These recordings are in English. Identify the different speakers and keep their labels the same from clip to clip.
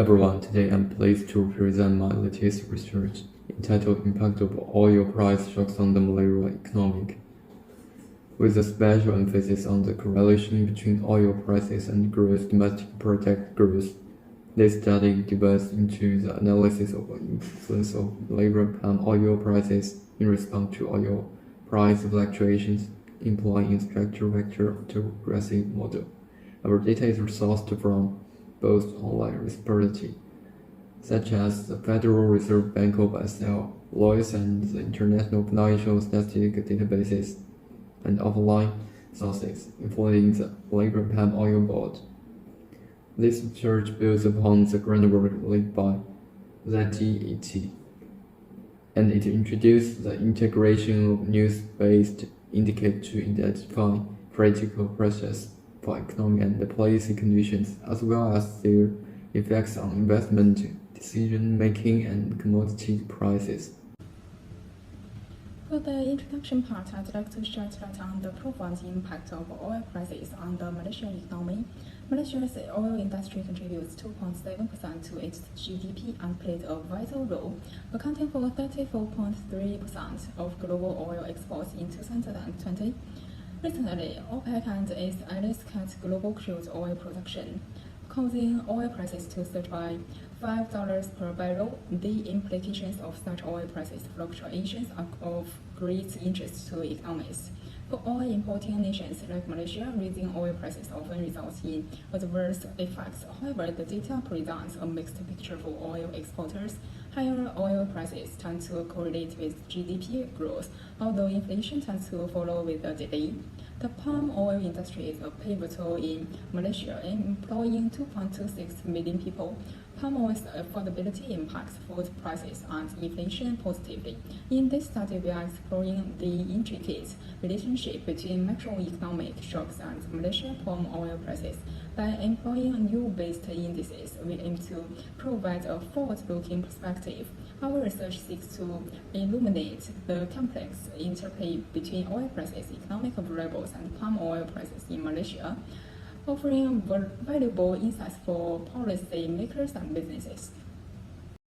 Speaker 1: everyone, today I'm pleased to present my latest research entitled Impact of Oil Price Shocks on the Malaysian Economy, with a special emphasis on the correlation between oil prices and gross domestic product growth. This study dives into the analysis of the influence of Malaysian palm oil prices in response to oil price fluctuations, employing a structure vector autography model. Our data is sourced from both online repositories, such as the Federal Reserve Bank of SL, Lloyd's, and the International Financial Statistics databases, and offline sources, including the Malaysian Palm Oil Board. This research builds upon the groundwork laid by ZTET, and it introduces the integration of news-based indicators to identify critical processes for economic and policy conditions, as well as their effects on investment decision-making and commodity prices.
Speaker 2: For the introduction part, I'd like to shed light on the profound impact of oil prices on the Malaysian economy. Malaysia's oil industry contributes 2.7% to its GDP and played a vital role, accounting for 34.3% of global oil exports in 2020. Recently, OPEC and its allies cut global crude oil production, causing oil prices to surge by $5 per barrel. The implications of such oil prices fluctuations are of great interest to economists. For oil importing nations like Malaysia, raising oil prices often results in adverse effects. However, the data presents a mixed picture for oil exporters. Higher oil prices tend to correlate with GDP growth, although inflation tends to follow with a delay. The palm oil industry is pivotal in Malaysia, employing 2.26 million people. Palm oil's affordability impacts food prices and inflation positively. In this study, we are exploring the intricate relationship between macroeconomic shocks and Malaysian palm oil prices. By employing new-based indices, we aim to provide a forward-looking perspective. Our research seeks to illuminate the complex interplay between oil prices, economic variables, and palm oil prices in Malaysia, offering valuable insights for policy makers and businesses.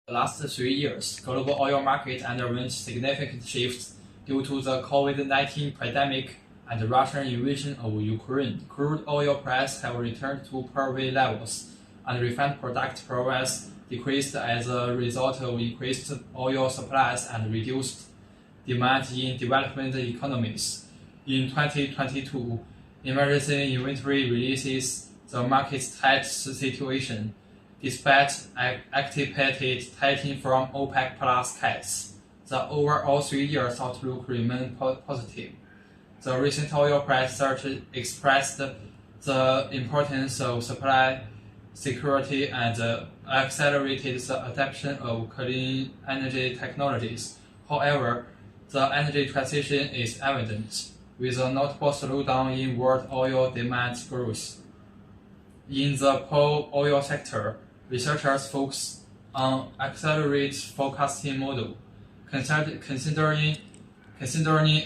Speaker 3: The last 3 years, global oil market underwent significant shifts due to the COVID-19 pandemic and the Russian invasion of Ukraine. Crude oil prices have returned to pre-war levels, and refined product prices decreased as a result of increased oil supplies and reduced demand in development economies. In 2022, emergency inventory releases the market's tight situation, despite anticipated tightening from OPEC Plus cuts. The overall 3-year outlook remained positive. The recent oil price surge expressed the importance of supply security and accelerated the adoption of clean energy technologies. However, the energy transition is evident, with a notable slowdown in world oil demand growth. In the palm oil sector, researchers focus on accelerated forecasting model, considering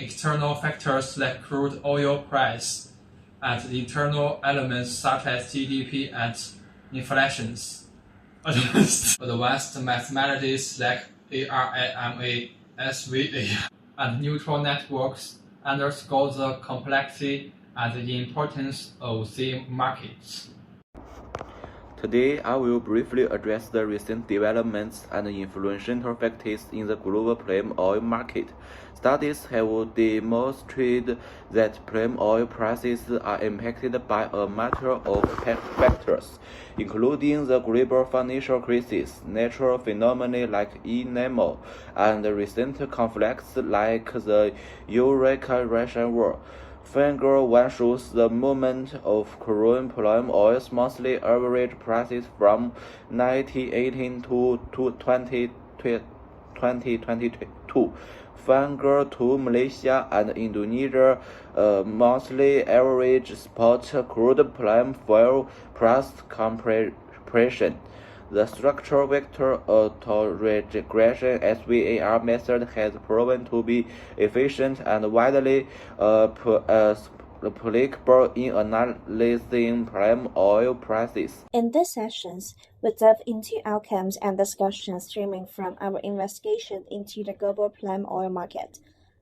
Speaker 3: external factors like crude oil price and internal elements such as GDP and inflation. Advanced mathematics like ARIMA, SVA, and neural networks underscore the complexity and the importance of the markets.
Speaker 4: Today, I will briefly address the recent developments and influential factors in the global palm oil market. Studies have demonstrated that palm oil prices are impacted by a matter of factors, including the global financial crisis, natural phenomena like El Niño, and recent conflicts like the Ukraine-Russian war. Figure 1 shows the movement of Korean palm oil's monthly average prices from 1918 to 2022. Figure 2 Malaysia and Indonesia monthly average spot crude palm oil price comparison. The structural vector autoregression SVAR method has proven to be efficient and widely applicable in analyzing prime oil prices.
Speaker 5: In these sessions, we delve into outcomes and discussions stemming from our investigation into the global palm oil market.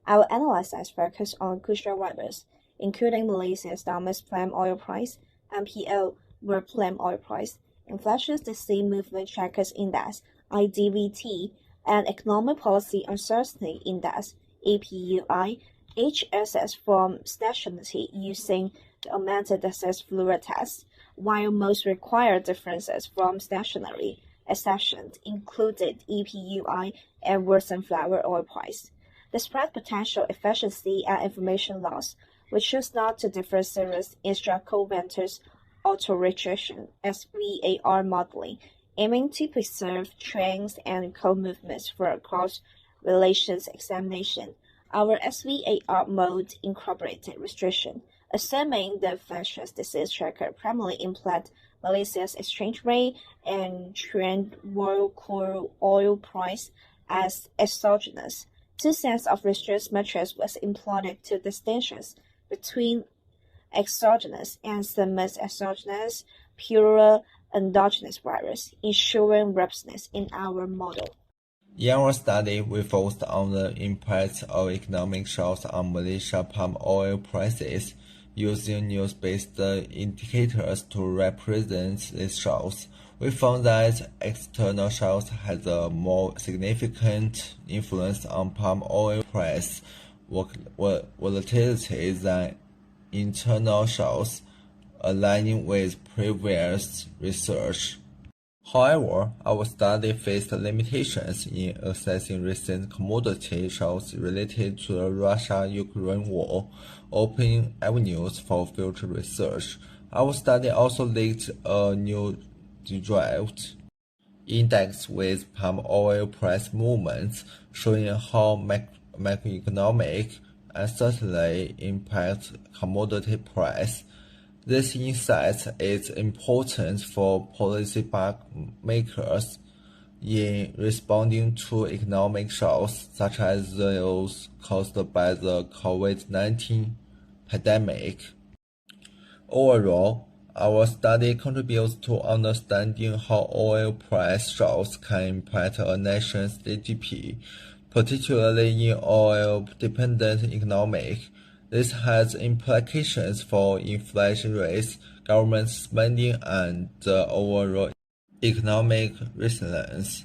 Speaker 5: Our analysis focus on crucial drivers, including Malaysia's domestic palm oil price, MPO, World Palm Oil Price, Inflation's DC Movement Trackers Index, IDVT, and Economic Policy Uncertainty Index, APUI, each assessed from stationarity using the augmented access fluid test, while most require differences from stationary exceptions included EPUI and world sunflower oil price. Despite potential efficiency and information loss, we choose not to differ series instrument-ventures auto-restriction SVAR modeling, aiming to preserve trends and code movements for cross-relations examination. Our SVAR mode incorporated restriction, assuming the infectious disease tracker primarily implant Malaysia's exchange rate and trend world crude oil price as exogenous. Two sets of restriction metrics was employed to distinguish between exogenous and semi-exogenous pure endogenous virus, ensuring robustness in our model.
Speaker 6: In our study, we focused on the impact of economic shocks on Malaysia palm oil prices, using news-based indicators to represent these shocks. We found that external shocks had a more significant influence on palm oil price volatility than internal shocks, aligning with previous research. However, our study faced limitations in assessing recent commodity shocks related to the Russia-Ukraine war, opening avenues for future research. Our study also linked a new derived index with palm oil price movements, showing how macroeconomic uncertainty impacts commodity price. This insight is important for policymakers in responding to economic shocks such as those caused by the COVID-19 pandemic. Overall, our study contributes to understanding how oil price shocks can impact a nation's GDP, particularly in oil-dependent economies. This has implications for inflation rates, government spending, and overall economic resilience.